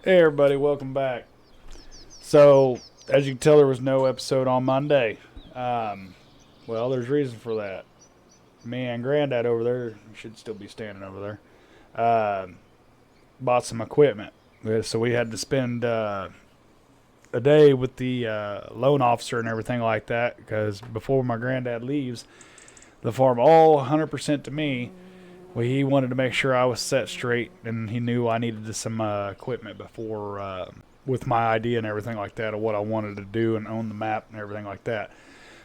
Hey everybody, welcome back. So, as you can tell, there was no episode on Monday. Um, well, there's reason for that. Me and Granddad over there, you should still be standing over there, bought some equipment. So we had to spend a day with the loan officer and everything like that because before my granddad leaves the farm all 100% to me, well, he wanted to make sure I was set straight, and he knew I needed some equipment before, with my idea and everything like that of what I wanted to do and own the map and everything like that.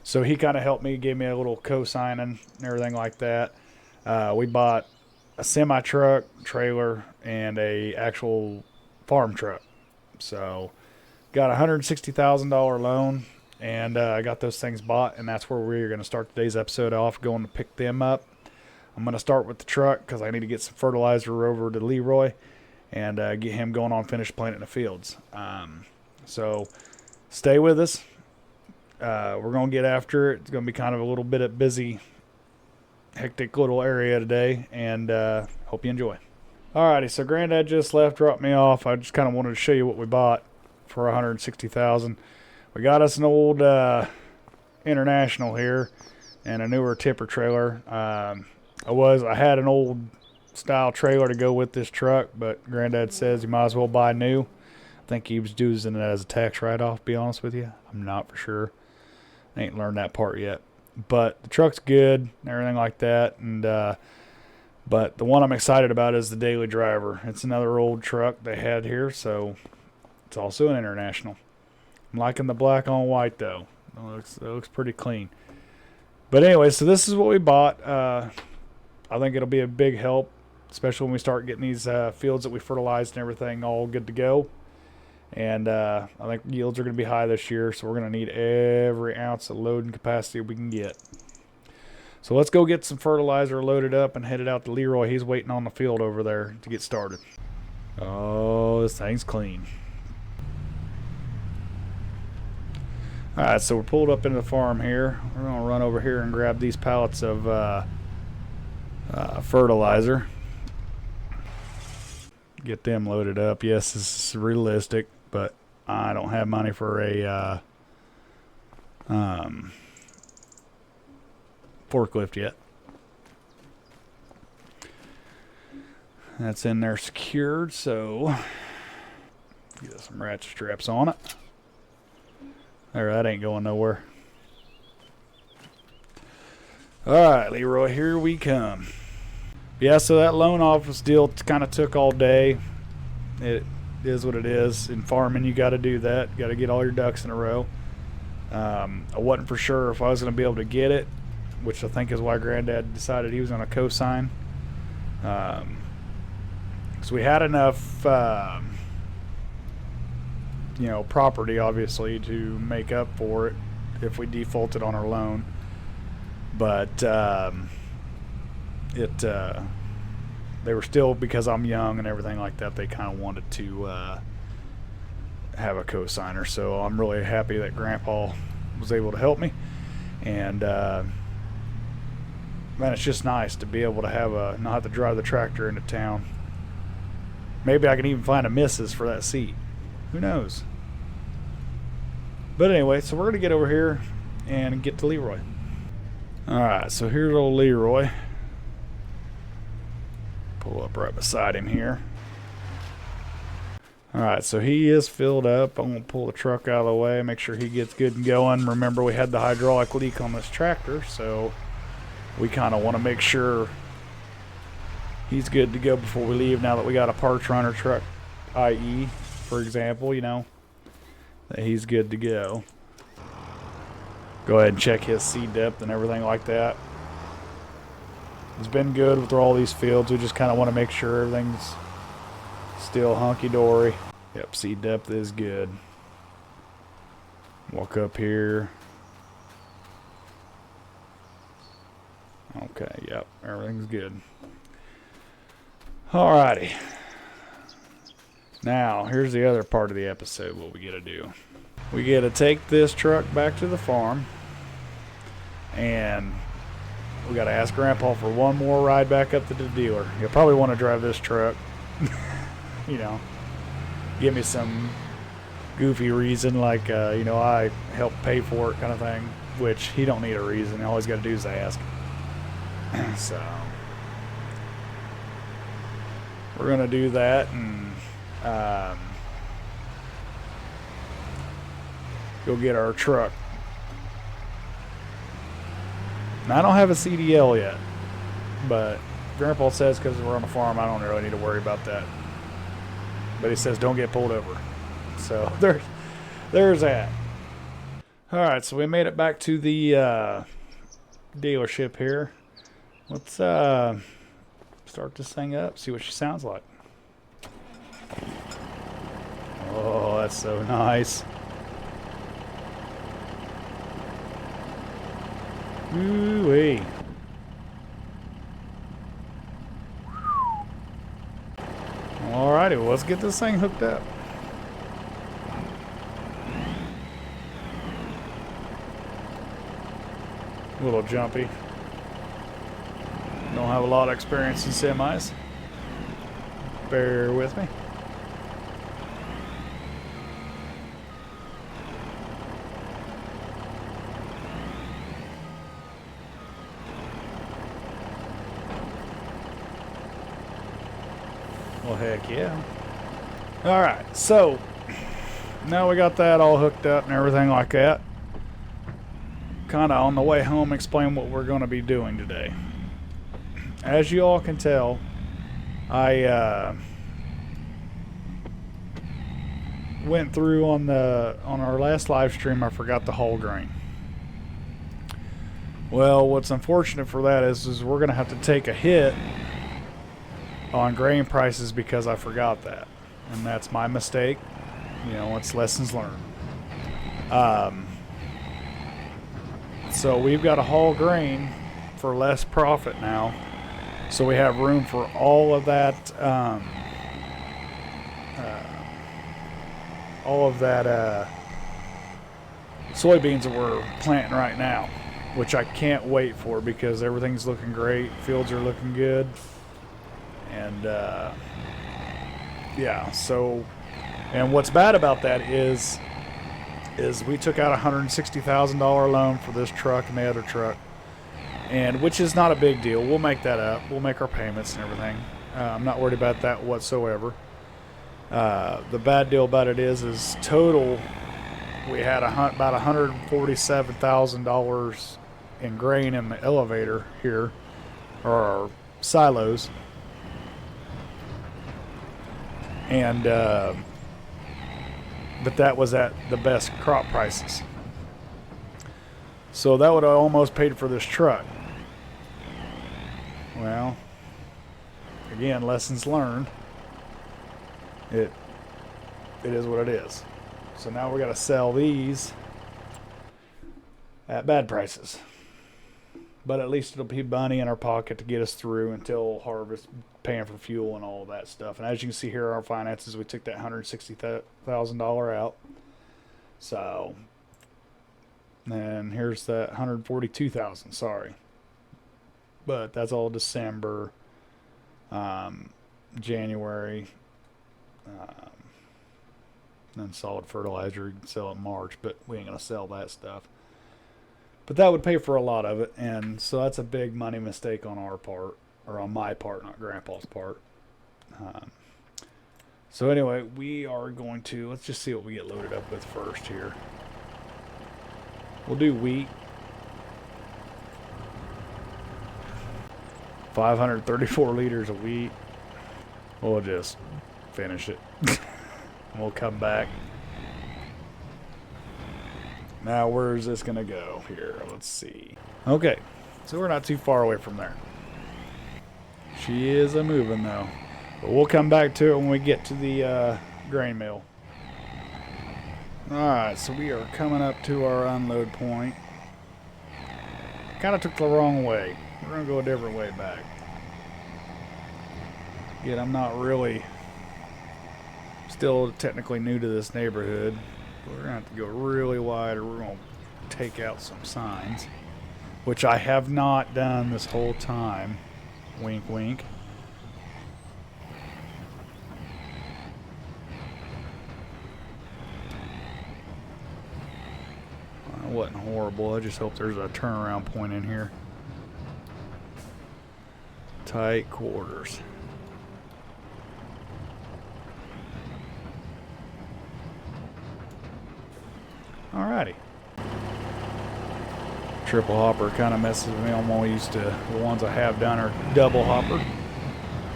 So he kind of helped me, gave me a little co-signing and everything like that. We bought a semi truck, trailer, and a actual farm truck. So got a $160,000 loan, and I got those things bought, and that's where we're going to start today's episode off, going to pick them up. I'm going to start with the truck because I need to get some fertilizer over to Leroy and get him going on finished planting the fields. So stay with us. We're going to get after it. It's going to be kind of a little bit of busy, hectic little area today, and hope you enjoy. Alrighty, so Granddad just left, dropped me off. I just kind of wanted to show you what we bought for $160,000. We got us an old International here and a newer tipper trailer. I had an old style trailer to go with this truck, but Granddad says you might as well buy new. I think he was using it as a tax write-off, to be honest with you. I'm not for sure. I ain't learned that part yet. But the truck's good and everything like that. And but the one I'm excited about is the Daily Driver. It's another old truck they had here, so it's also an International. I'm liking the black on white, though. It looks pretty clean. But anyway, so this is what we bought. I think it'll be a big help, especially when we start getting these fields that we fertilized and everything all good to go. And I think yields are going to be high this year, so we're going to need every ounce of loading capacity we can get. So let's go get some fertilizer loaded up and headed out to Leroy. He's waiting on the field over there to get started. Oh, this thing's clean. All right, so we're pulled up into the farm here. We're going to run over here and grab these pallets of fertilizer. Get them loaded up. Yes, this is realistic, but I don't have money for a forklift yet. That's in there secured, so get some ratchet straps on it. There, that ain't going nowhere. Alright, Leroy, here we come. Yeah, so that loan office deal kind of took all day. It is what it is. In farming, you got to do that. You got to get all your ducks in a row. I wasn't for sure if I was going to be able to get it, which I think is why Granddad decided he was going to co-sign. So we had enough, property, obviously, to make up for it if we defaulted on our loan. But they were still, because I'm young and everything like that, they kind of wanted to have a co-signer. So I'm really happy that Grandpa was able to help me. And man, it's just nice to be able to not have to drive the tractor into town. Maybe I can even find a missus for that seat. Who knows? But anyway, so we're going to get over here and get to Leroy. Alright, so here's old Leroy. Pull up right beside him here. Alright, so he is filled up. I'm going to pull the truck out of the way, make sure he gets good and going. Remember, we had the hydraulic leak on this tractor, so we kind of want to make sure he's good to go before we leave now that we got a parts runner truck, i.e., for example, that he's good to go. Go ahead and check his seed depth and everything like that. It's been good with all these fields. We just kind of want to make sure everything's still hunky-dory. Yep, seed depth is good. Walk up here. Okay, yep, everything's good. Alrighty. Now, here's the other part of the episode, what we get to do. We get to take this truck back to the farm, and we got to ask Grandpa for one more ride back up to the dealer. He'll probably want to drive this truck. give me some goofy reason, like you know, I helped pay for it kind of thing, which he don't need a reason. All he's got to do is ask. So we're gonna do that and go get our truck. Now, I don't have a CDL yet, but Grandpa says because we're on a farm, I don't really need to worry about that. But he says don't get pulled over. So there's that. All right, so we made it back to the dealership here. Let's start this thing up, see what she sounds like. Oh, that's so nice. Ooh-wee. Alrighty, well, let's get this thing hooked up. A little jumpy. Don't have a lot of experience in semis. Bear with me. Well, heck yeah. Alright, so now we got that all hooked up and everything like that. Kind of on the way home, explain what we're going to be doing today. As you all can tell, I went through on our last live stream. I forgot the whole grain. Well, what's unfortunate for that is we're going to have to take a hit on grain prices because I forgot that, and that's my mistake. You know, it's lessons learned. So we've got to haul grain for less profit now, so we have room for all of that soybeans that we're planting right now, which I can't wait for because everything's looking great, fields are looking good. And yeah, so, and what's bad about that is we took out a $160,000 loan for this truck and the other truck, and which is not a big deal. We'll make that up. We'll make our payments and everything. I'm not worried about that whatsoever. The bad deal about it is total we had about $147,000 in grain in the elevator here, or our silos. And but that was at the best crop prices, so that would have almost paid for this truck. Well, again, lessons learned. It is what it is. So now we got to sell these at bad prices, but at least it'll be money in our pocket to get us through until harvest, paying for fuel and all of that stuff. And as you can see here, our finances, we took that $160,000 out. So, and here's that $142,000. Sorry, but that's all December, January, then solid fertilizer. You can sell in March, but we ain't gonna sell that stuff. But that would pay for a lot of it, and so that's a big money mistake on our part. Or on my part, not Grandpa's part. So anyway, we are going to, let's just see what we get loaded up with first here. We'll do wheat. 534 liters of wheat. We'll just finish it. We'll come back. Now, where's this going to go here? Let's see. Okay, so we're not too far away from there. She is a moving though, but we'll come back to it when we get to the grain mill. Alright, so we are coming up to our unload point. Kind of took the wrong way. We're going to go a different way back. Yet I'm not really, still technically new to this neighborhood. We're going to have to go really wide or we're going to take out some signs, which I have not done this whole time. Wink, wink. wasn't horrible. I just hope there's a turnaround point in here. Tight quarters. Alrighty. Triple hopper kind of messes with me. I'm more used to the ones I have done are double hopper.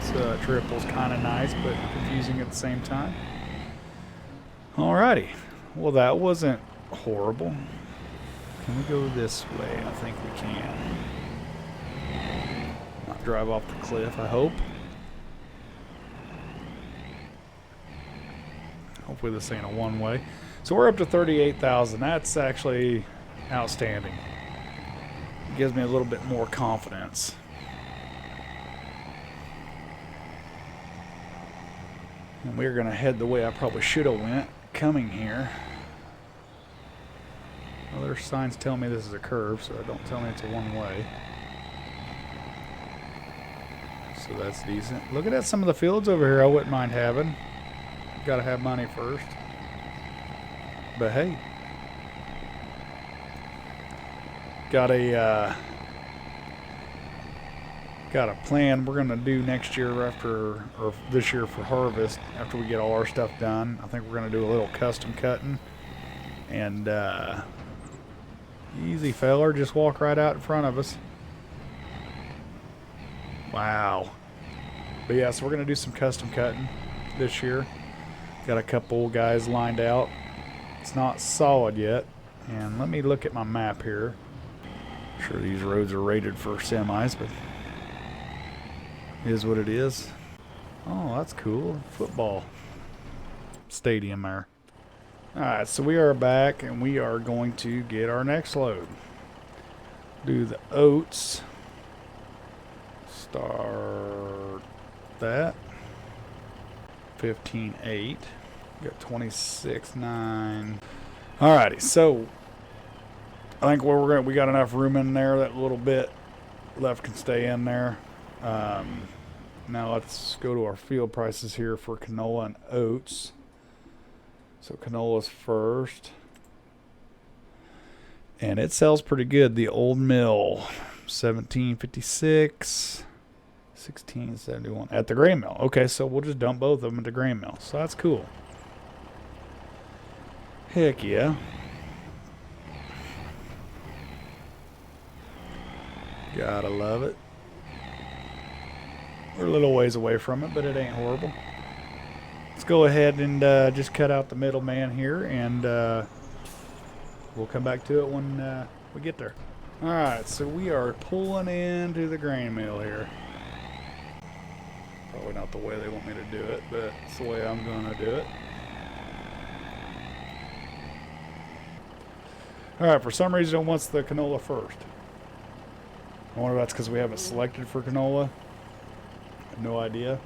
So triple's kind of nice, but confusing at the same time. Alrighty. Well, that wasn't horrible. Can we go this way? I think we can. Not drive off the cliff, I hope. Hopefully this ain't a one-way. So we're up to 38,000. That's actually outstanding. It gives me a little bit more confidence. And we're going to head the way I probably should have went coming here. Well, there's signs telling me this is a curve, so don't tell me it's a one-way. So that's decent. Look at some of the fields over here I wouldn't mind having. Got to have money first. But hey. Got a plan we're gonna do next year or this year for harvest after we get all our stuff done. I think we're gonna do a little custom cutting, and easy feller, just walk right out in front of us. Wow. But yeah, so we're gonna do some custom cutting this year. Got a couple guys lined out. It's not solid yet, and let me look at my map here. Sure, these roads are rated for semis, but it is what it is. Oh, that's cool. Football stadium there. Alright, so we are back and we are going to get our next load. Do the oats. Start that. 15.8. Got 26.9. Alrighty, so I think we got enough room in there. That little bit left can stay in there. Now let's go to our field prices here for canola and oats. So canola's first, and it sells pretty good. The old mill, 1756, 1671 at the grain mill. Okay, so we'll just dump both of them at the grain mill. So that's cool. Heck yeah. Gotta love it. We're a little ways away from it, but it ain't horrible. Let's go ahead and just cut out the middleman here, and we'll come back to it when we get there. Alright, so we are pulling into the grain mill here. Probably not the way they want me to do it, but it's the way I'm going to do it. Alright, for some reason it wants the canola first. I wonder if that's because we haven't selected for canola. I have no idea.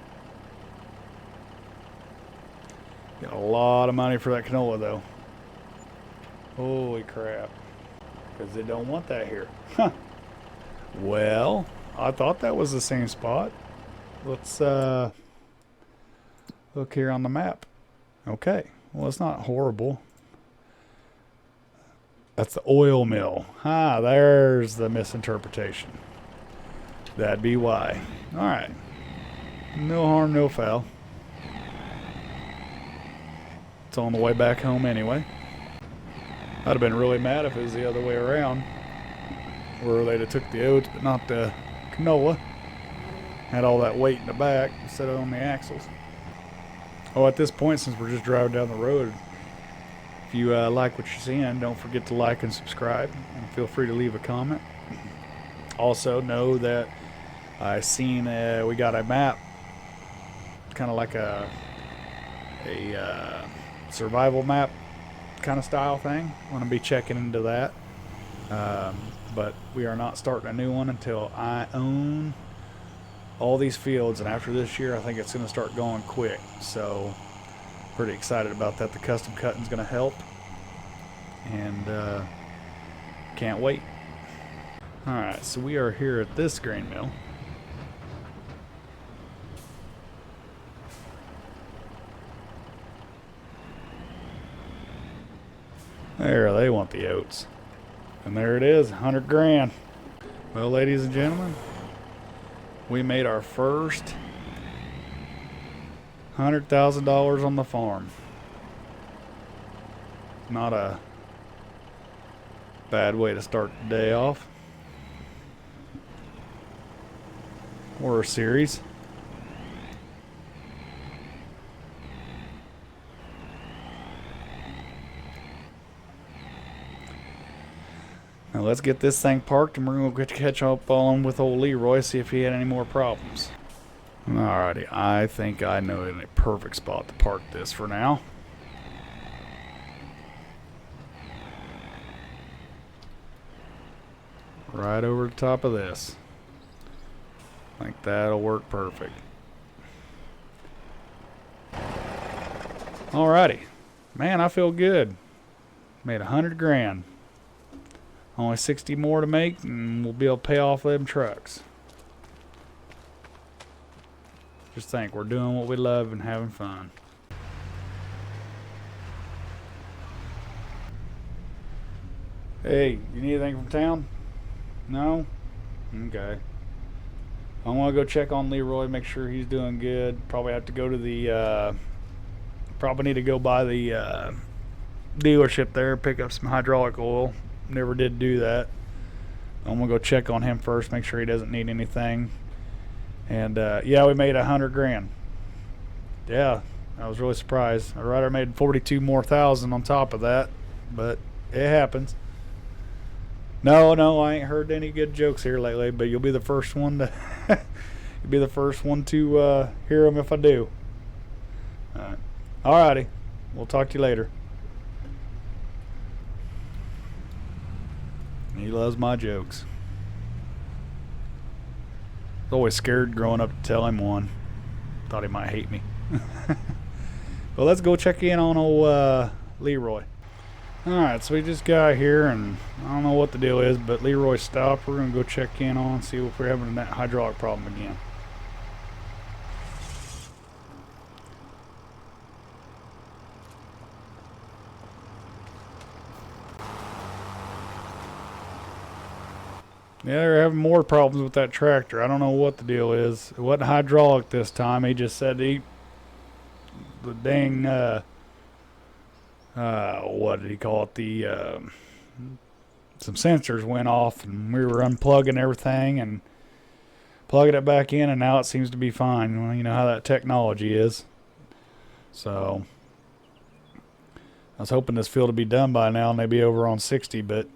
Got a lot of money for that canola though. Holy crap. Because they don't want that here. Huh. Well, I thought that was the same spot. Let's look here on the map. Okay. Well, it's not horrible. That's the oil mill. Ah, there's the misinterpretation. That'd be why. Alright. No harm, no foul. It's on the way back home anyway. I'd have been really mad if it was the other way around, where they'd have took the oats but not the canola. Had all that weight in the back instead of on the axles. Oh, at this point, since we're just driving down the road, if you like what you're seeing, don't forget to like and subscribe, and feel free to leave a comment. Also, know that I seen we got a map, kind of like a survival map kind of style thing. Want to be checking into that, but we are not starting a new one until I own all these fields, and after this year I think it's going to start going quick, so pretty excited about that. The custom cutting is going to help, and can't wait. Alright, so we are here at this grain mill. There, they want the oats. And there it is, 100 grand. Well, ladies and gentlemen, we made our first $100,000 on the farm. Not a bad way to start the day off. Or a series. Now let's get this thing parked and we're going to catch up on with old Leroy, see if he had any more problems. Alrighty, I think I know a perfect spot to park this for now. Right over the top of this. I think that'll work perfect. Alrighty. Man, I feel good. Made 100 grand. Only 60 more to make and we'll be able to pay off them trucks. Just think, we're doing what we love and having fun. Hey, you need anything from town? No? Okay. I want to go check on Leroy, make sure he's doing good. Probably have to go to the, probably need to go by the dealership there, pick up some hydraulic oil. Never did do that. I'm going to go check on him first, make sure he doesn't need anything. And yeah, we made 100 grand. Yeah, I was really surprised. I'd rather made 42 more thousand on top of that, but it happens. No, I ain't heard any good jokes here lately, but you'll be the first one to you'll be the first one to hear them if I do. Alrighty, we'll talk to you later. He loves my jokes. I was always scared growing up to tell him one. Thought he might hate me. Well, let's go check in on old Leroy. Alright, so we just got here and I don't know what the deal is, but Leroy stopped. We're going to go check in on see if we're having that hydraulic problem again. Yeah, they're having more problems with that tractor. I don't know what the deal is. It wasn't hydraulic this time. He just said the dang, what did he call it? Some sensors went off and we were unplugging everything and plugging it back in and now it seems to be fine. Well, you know how that technology is. So, I was hoping this field would be done by now and they'd be over on 60, but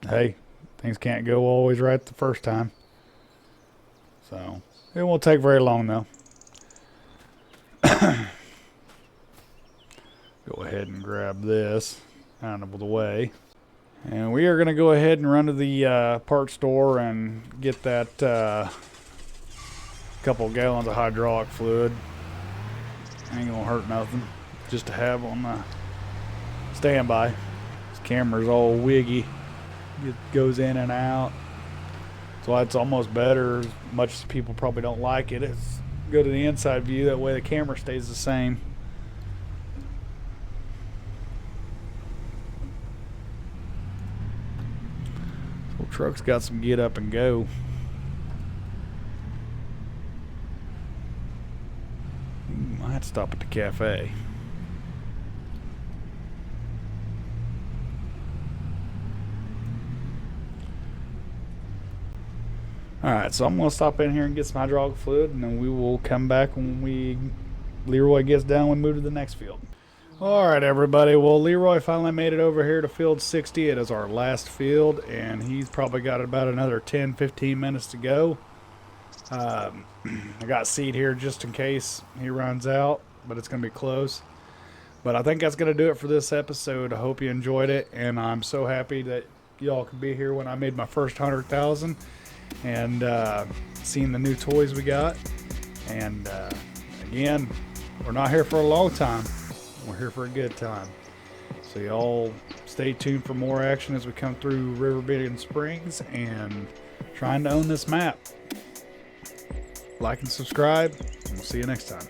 hey. Things can't go always right the first time. So, it won't take very long though. Go ahead and grab this out of the way. And we are going to go ahead and run to the parts store and get that couple gallons of hydraulic fluid. Ain't going to hurt nothing. Just to have on the standby. This camera's all wiggy. It goes in and out. So it's almost better, as much as people probably don't like it. It's go to the inside view, that way the camera stays the same. So truck's got some get up and go. I had to stop at the cafe. Alright, so I'm going to stop in here and get some hydraulic fluid, and then we will come back when Leroy gets done and we move to the next field. Alright, everybody. Well, Leroy finally made it over here to field 60. It is our last field, and he's probably got about another 10-15 minutes to go. I got seed here just in case he runs out, but it's going to be close. But I think that's going to do it for this episode. I hope you enjoyed it, and I'm so happy that y'all could be here when I made my first 100,000. And seeing the new toys we got. And again, we're not here for a long time. We're here for a good time. So y'all stay tuned for more action as we come through Riverbend Springs and trying to own this map. Like and subscribe, and we'll see you next time.